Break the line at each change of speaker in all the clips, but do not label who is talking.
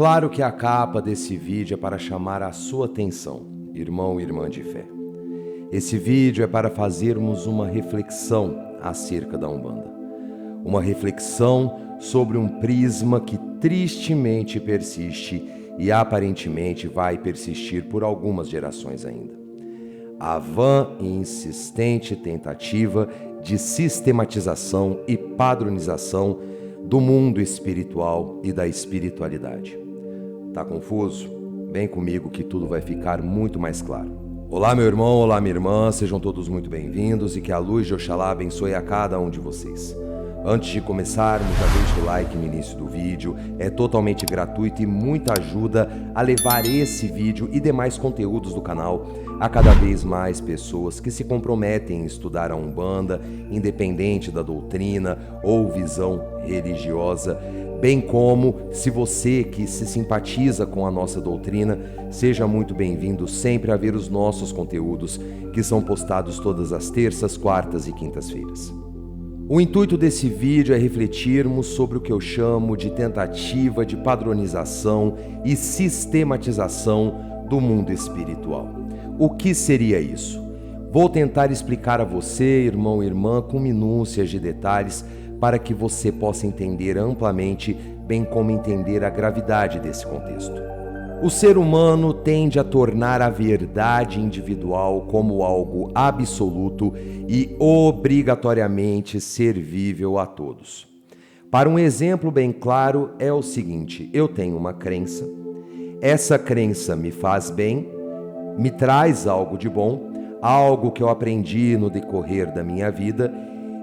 Claro que a capa desse vídeo é para chamar a sua atenção, irmão e irmã de fé. Esse vídeo é para fazermos uma reflexão acerca da Umbanda. Uma reflexão sobre um prisma que tristemente persiste e aparentemente vai persistir por algumas gerações ainda. A vã e insistente tentativa de sistematização e padronização do mundo espiritual e da espiritualidade. Tá confuso? Vem comigo que tudo vai ficar muito mais claro. Olá meu irmão, olá minha irmã, sejam todos muito bem-vindos e que a luz de Oxalá abençoe a cada um de vocês. Antes de começarmos, já deixe o like no início do vídeo, é totalmente gratuito e muita ajuda a levar esse vídeo e demais conteúdos do canal a cada vez mais pessoas que se comprometem em estudar a Umbanda, independente da doutrina ou visão religiosa, bem como, se você que se simpatiza com a nossa doutrina, seja muito bem-vindo sempre a ver os nossos conteúdos que são postados todas as terças, quartas e quintas-feiras. O intuito desse vídeo é refletirmos sobre o que eu chamo de tentativa de padronização e sistematização do mundo espiritual. O que seria isso? Vou tentar explicar a você, irmão e irmã, com minúcias de detalhes para que você possa entender amplamente, bem como entender a gravidade desse contexto. O ser humano tende a tornar a verdade individual como algo absoluto e obrigatoriamente servível a todos. Para um exemplo bem claro é o seguinte: eu tenho uma crença, essa crença me faz bem, me traz algo de bom, algo que eu aprendi no decorrer da minha vida,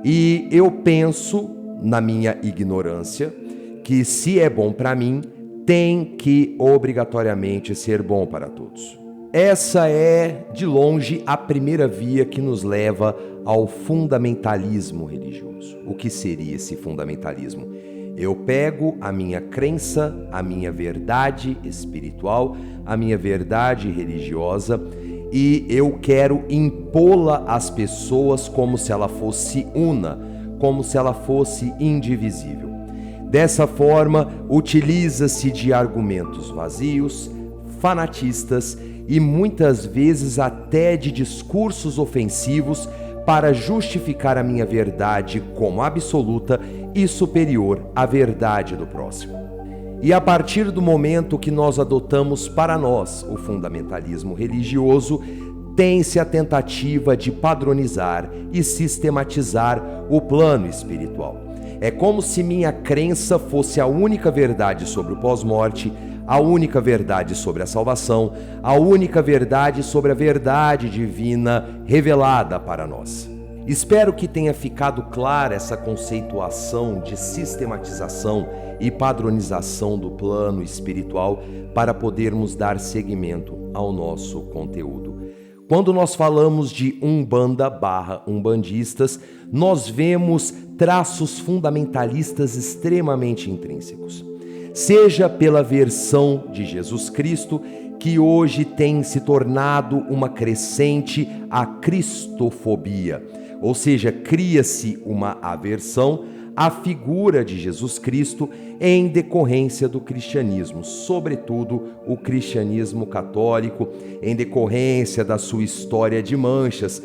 e eu penso, na minha ignorância, que se é bom para mim, tem que obrigatoriamente ser bom para todos. Essa é, de longe, a primeira via que nos leva ao fundamentalismo religioso. O que seria esse fundamentalismo? Eu pego a minha crença, a minha verdade espiritual, a minha verdade religiosa e eu quero impô-la às pessoas como se ela fosse una, como se ela fosse indivisível. Dessa forma, utiliza-se de argumentos vazios, fanatistas e muitas vezes até de discursos ofensivos para justificar a minha verdade como absoluta e superior à verdade do próximo. E a partir do momento que nós adotamos para nós o fundamentalismo religioso, tem-se a tentativa de padronizar e sistematizar o plano espiritual. É como se minha crença fosse a única verdade sobre o pós-morte, a única verdade sobre a salvação, a única verdade sobre a verdade divina revelada para nós. Espero que tenha ficado clara essa conceituação de sistematização e padronização do plano espiritual para podermos dar seguimento ao nosso conteúdo. Quando nós falamos de Umbanda/umbandistas, nós vemos traços fundamentalistas extremamente intrínsecos. Seja pela versão de Jesus Cristo, que hoje tem se tornado uma crescente à cristofobia, ou seja, cria-se uma aversão à figura de Jesus Cristo em decorrência do cristianismo, sobretudo o cristianismo católico, em decorrência da sua história de manchas,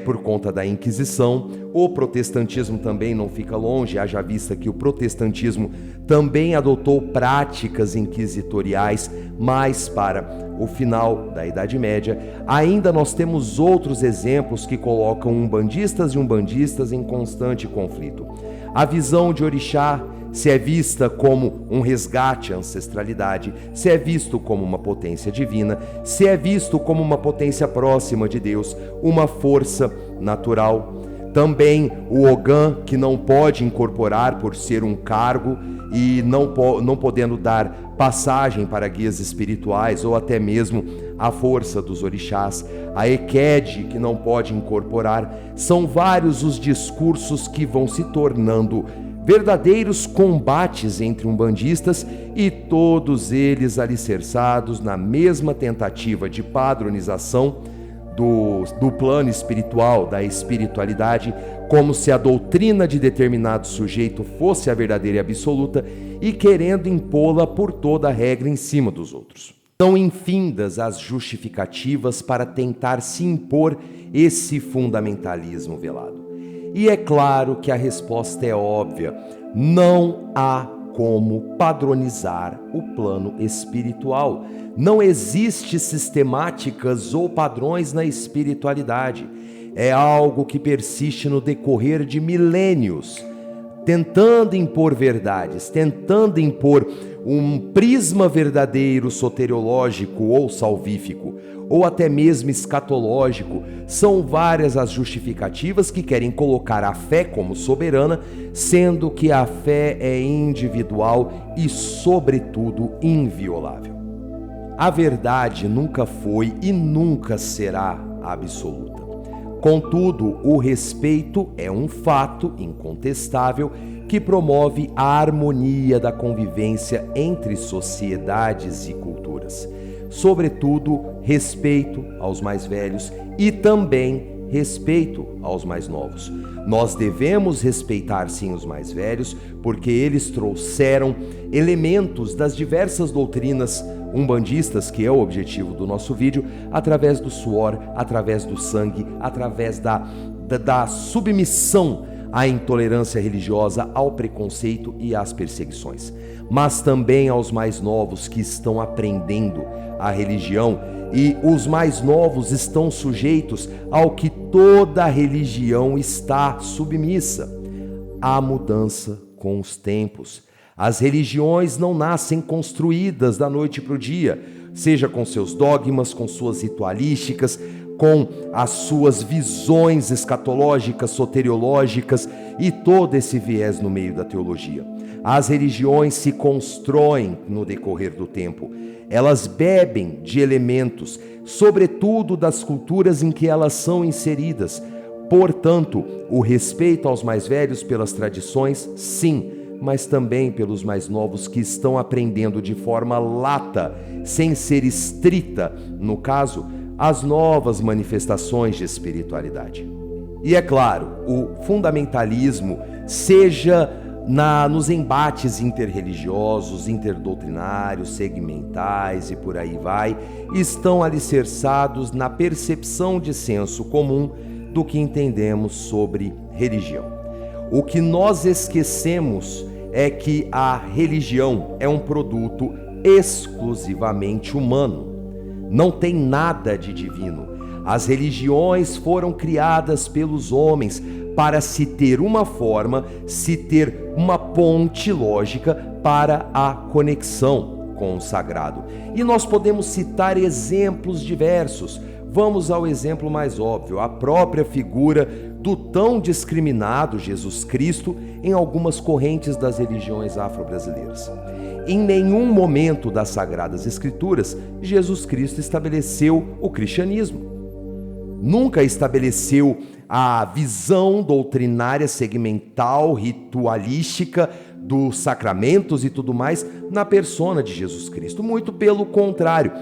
por conta da Inquisição. O protestantismo também não fica longe, haja vista que o protestantismo também adotou práticas inquisitoriais, mas para o final da Idade Média. Ainda nós temos outros exemplos que colocam umbandistas e umbandistas em constante conflito. A visão de orixá se é vista como um resgate à ancestralidade, se é visto como uma potência divina, se é visto como uma potência próxima de Deus, uma força natural. Também o Ogã, que não pode incorporar por ser um cargo e não podendo dar passagem para guias espirituais ou até mesmo a força dos orixás. A Ekede, que não pode incorporar. São vários os discursos que vão se tornando verdadeiros combates entre umbandistas e todos eles alicerçados na mesma tentativa de padronização do plano espiritual, da espiritualidade, como se a doutrina de determinado sujeito fosse a verdadeira e absoluta e querendo impô-la por toda a regra em cima dos outros. São infindas as justificativas para tentar se impor esse fundamentalismo velado. E é claro que a resposta é óbvia: não há como padronizar o plano espiritual. Não existe sistemáticas ou padrões na espiritualidade. É algo que persiste no decorrer de milênios, tentando impor verdades, tentando impor um prisma verdadeiro soteriológico ou salvífico, ou até mesmo escatológico. São várias as justificativas que querem colocar a fé como soberana, sendo que a fé é individual e, sobretudo, inviolável. A verdade nunca foi e nunca será absoluta. Contudo, o respeito é um fato incontestável que promove a harmonia da convivência entre sociedades e culturas. Sobretudo, respeito aos mais velhos e também respeito aos mais novos. Nós devemos respeitar sim os mais velhos, porque eles trouxeram elementos das diversas doutrinas umbandistas, que é o objetivo do nosso vídeo, através do suor, através do sangue, através da submissão à intolerância religiosa, ao preconceito e às perseguições. Mas também aos mais novos que estão aprendendo a religião, e os mais novos estão sujeitos ao que toda religião está submissa: à mudança com os tempos. As religiões não nascem construídas da noite para o dia, seja com seus dogmas, com suas ritualísticas, com as suas visões escatológicas, soteriológicas e todo esse viés no meio da teologia. As religiões se constroem no decorrer do tempo. Elas bebem de elementos, sobretudo das culturas em que elas são inseridas. Portanto, o respeito aos mais velhos pelas tradições, sim, mas também pelos mais novos que estão aprendendo de forma lata, sem ser estrita, no caso, as novas manifestações de espiritualidade. E é claro, o fundamentalismo, seja nos embates interreligiosos, interdoutrinários, segmentais e por aí vai, estão alicerçados na percepção de senso comum do que entendemos sobre religião. O que nós esquecemos é que a religião é um produto exclusivamente humano. Não tem nada de divino. As religiões foram criadas pelos homens para se ter uma forma, se ter uma ponte lógica para a conexão com o sagrado. E nós podemos citar exemplos diversos. Vamos ao exemplo mais óbvio: a própria figura do tão discriminado Jesus Cristo em algumas correntes das religiões afro-brasileiras. Em nenhum momento das Sagradas Escrituras, Jesus Cristo estabeleceu o cristianismo. Nunca estabeleceu a visão doutrinária, segmental, ritualística dos sacramentos e tudo mais na persona de Jesus Cristo. Muito pelo contrário.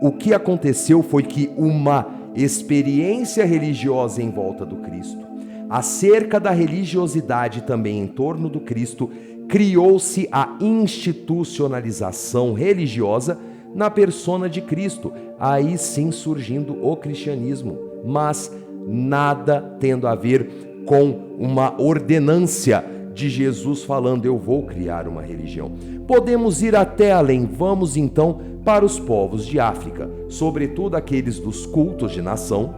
O que aconteceu foi que uma experiência religiosa em volta do Cristo, acerca da religiosidade também em torno do Cristo, criou-se a institucionalização religiosa na persona de Cristo, aí sim surgindo o cristianismo, mas nada tendo a ver com uma ordenância de Jesus falando: eu vou criar uma religião. Podemos ir até além. Vamos então para os povos de África, sobretudo aqueles dos cultos de nação,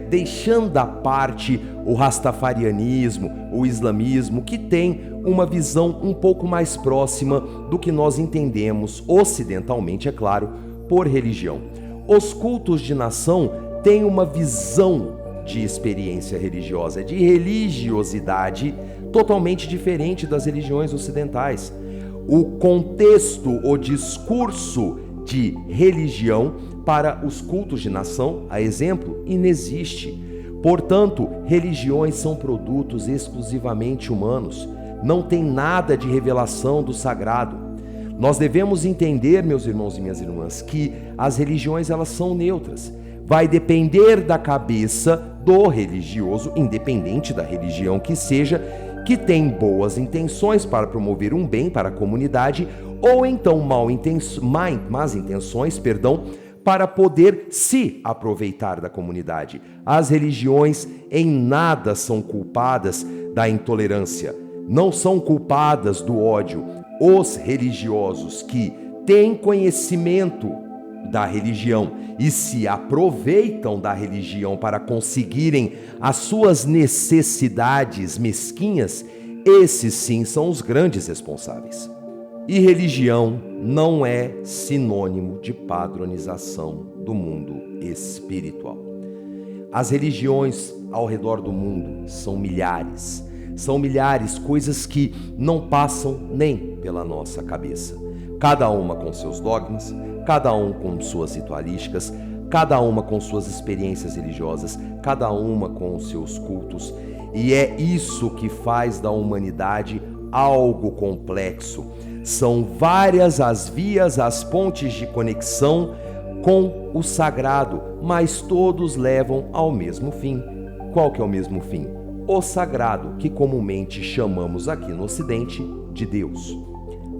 deixando à parte o rastafarianismo, o islamismo, que tem uma visão um pouco mais próxima do que nós entendemos ocidentalmente, é claro, por religião. Os cultos de nação têm uma visão de experiência religiosa, de religiosidade totalmente diferente das religiões ocidentais. O contexto, o discurso de religião para os cultos de nação, a exemplo, inexiste. Portanto, religiões são produtos exclusivamente humanos. Não tem nada de revelação do sagrado. Nós devemos entender, meus irmãos e minhas irmãs, que as religiões elas são neutras. Vai depender da cabeça do religioso, independente da religião que seja, que tem boas intenções para promover um bem para a comunidade, ou então más intenções, para poder se aproveitar da comunidade. As religiões em nada são culpadas da intolerância, não são culpadas do ódio. Os religiosos que têm conhecimento da religião e se aproveitam da religião para conseguirem as suas necessidades mesquinhas, esses sim são os grandes responsáveis. E religião não é sinônimo de padronização do mundo espiritual. As religiões ao redor do mundo são milhares, coisas que não passam nem pela nossa cabeça. Cada uma com seus dogmas, cada um com suas ritualísticas, cada uma com suas experiências religiosas, cada uma com os seus cultos. E é isso que faz da humanidade algo complexo. São várias as vias, as pontes de conexão com o sagrado, mas todos levam ao mesmo fim. Qual que é o mesmo fim? O sagrado, que comumente chamamos aqui no Ocidente de Deus.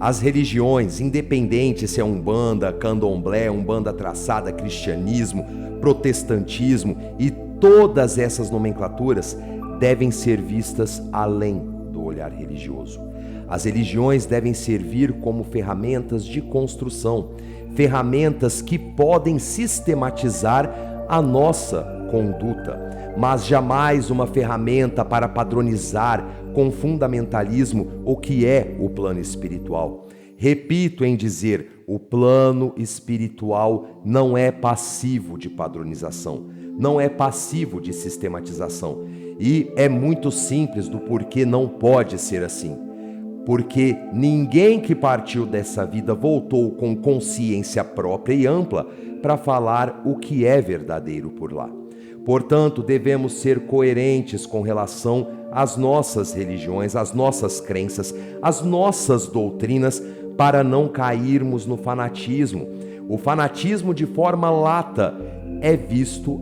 As religiões, independente se é Umbanda, Candomblé, Umbanda traçada, cristianismo, protestantismo e todas essas nomenclaturas devem ser vistas além do olhar religioso. As religiões devem servir como ferramentas de construção, ferramentas que podem sistematizar a nossa conduta, mas jamais uma ferramenta para padronizar com fundamentalismo o que é o plano espiritual. Repito em dizer, o plano espiritual não é passivo de padronização, não é passivo de sistematização. E é muito simples do porquê não pode ser assim. Porque ninguém que partiu dessa vida voltou com consciência própria e ampla para falar o que é verdadeiro por lá. Portanto, devemos ser coerentes com relação às nossas religiões, às nossas crenças, às nossas doutrinas, para não cairmos no fanatismo. O fanatismo, de forma lata, é visto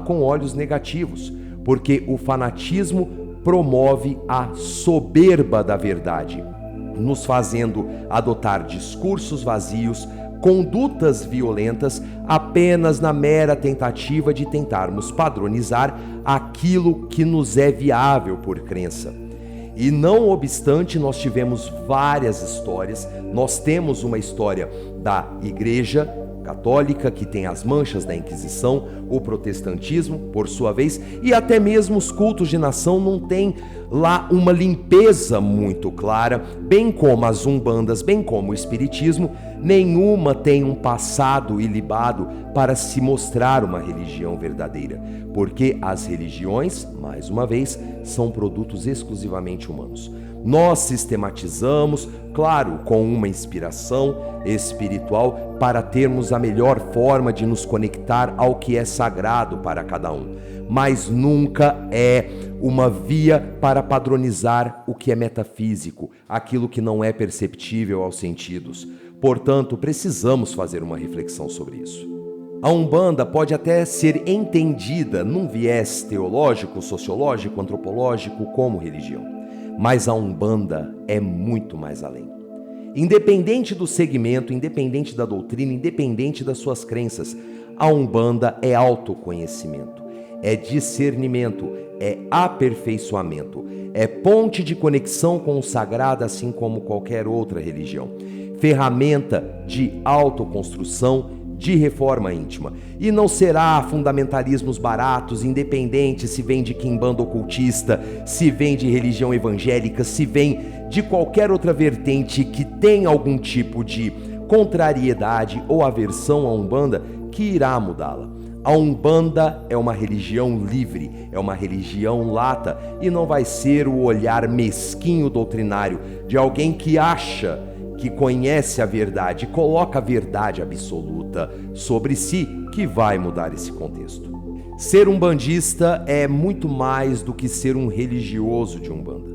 com olhos negativos, porque o fanatismo promove a soberba da verdade, nos fazendo adotar discursos vazios, condutas violentas, apenas na mera tentativa de tentarmos padronizar aquilo que nos é viável por crença. E não obstante, nós tivemos várias histórias. Nós temos uma história da Igreja Católica, que tem as manchas da Inquisição, o protestantismo, por sua vez, e até mesmo os cultos de nação não têm lá uma limpeza muito clara, bem como as umbandas, bem como o espiritismo, nenhuma tem um passado ilibado para se mostrar uma religião verdadeira, porque as religiões, mais uma vez, são produtos exclusivamente humanos. Nós sistematizamos, claro, com uma inspiração espiritual para termos a melhor forma de nos conectar ao que é sagrado para cada um, mas nunca é uma via para padronizar o que é metafísico, aquilo que não é perceptível aos sentidos. Portanto, precisamos fazer uma reflexão sobre isso. A Umbanda pode até ser entendida num viés teológico, sociológico, antropológico como religião. Mas a Umbanda é muito mais além. Independente do segmento, independente da doutrina, independente das suas crenças, a Umbanda é autoconhecimento, é discernimento, é aperfeiçoamento, é ponte de conexão com o sagrado, assim como qualquer outra religião, ferramenta de autoconstrução, de reforma íntima. E não será fundamentalismos baratos, independente se vem de quimbanda ocultista, se vem de religião evangélica, se vem de qualquer outra vertente que tem algum tipo de contrariedade ou aversão à Umbanda, que irá mudá-la. A Umbanda é uma religião livre, é uma religião lata, e não vai ser o olhar mesquinho doutrinário de alguém que acha que conhece a verdade, coloca a verdade absoluta sobre si, que vai mudar esse contexto. Ser umbandista é muito mais do que ser um religioso de Umbanda.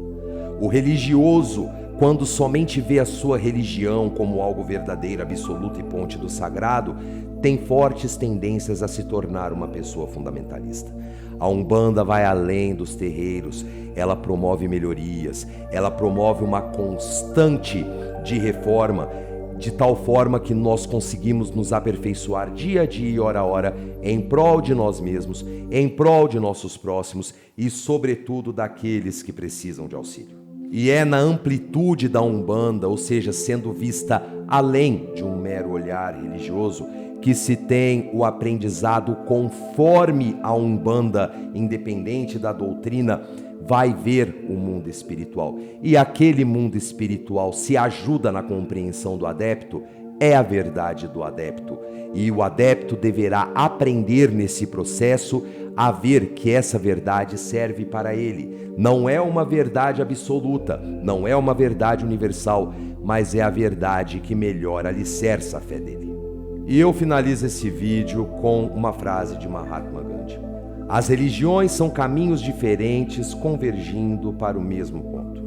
O religioso, quando somente vê a sua religião como algo verdadeiro, absoluto e ponte do sagrado, tem fortes tendências a se tornar uma pessoa fundamentalista. A Umbanda vai além dos terreiros, ela promove melhorias, ela promove uma constante de reforma, de tal forma que nós conseguimos nos aperfeiçoar dia a dia e hora a hora em prol de nós mesmos, em prol de nossos próximos e, sobretudo, daqueles que precisam de auxílio. E é na amplitude da Umbanda, ou seja, sendo vista além de um mero olhar religioso, que se tem o aprendizado conforme a Umbanda, independente da doutrina, vai ver o mundo espiritual. E aquele mundo espiritual se ajuda na compreensão do adepto, é a verdade do adepto. E o adepto deverá aprender nesse processo a ver que essa verdade serve para ele. Não é uma verdade absoluta, não é uma verdade universal, mas é a verdade que melhor alicerça a fé dele. E eu finalizo esse vídeo com uma frase de Mahatma Gandhi. As religiões são caminhos diferentes convergindo para o mesmo ponto.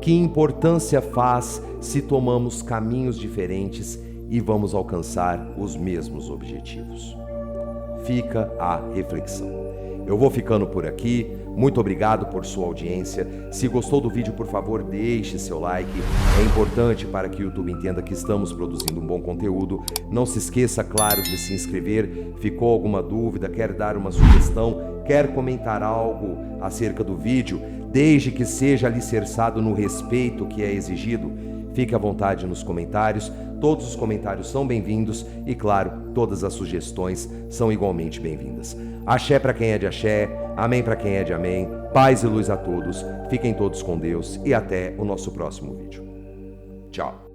Que importância faz se tomamos caminhos diferentes e vamos alcançar os mesmos objetivos? Fica a reflexão. Eu vou ficando por aqui. Muito obrigado por sua audiência. Se gostou do vídeo, por favor, deixe seu like. É importante para que o YouTube entenda que estamos produzindo um bom conteúdo. Não se esqueça, claro, de se inscrever. Ficou alguma dúvida? Quer dar uma sugestão? Quer comentar algo acerca do vídeo? Desde que seja alicerçado no respeito que é exigido, fique à vontade nos comentários. Todos os comentários são bem-vindos e, claro, todas as sugestões são igualmente bem-vindas. Axé para quem é de axé, amém para quem é de amém, paz e luz a todos, fiquem todos com Deus e até o nosso próximo vídeo. Tchau!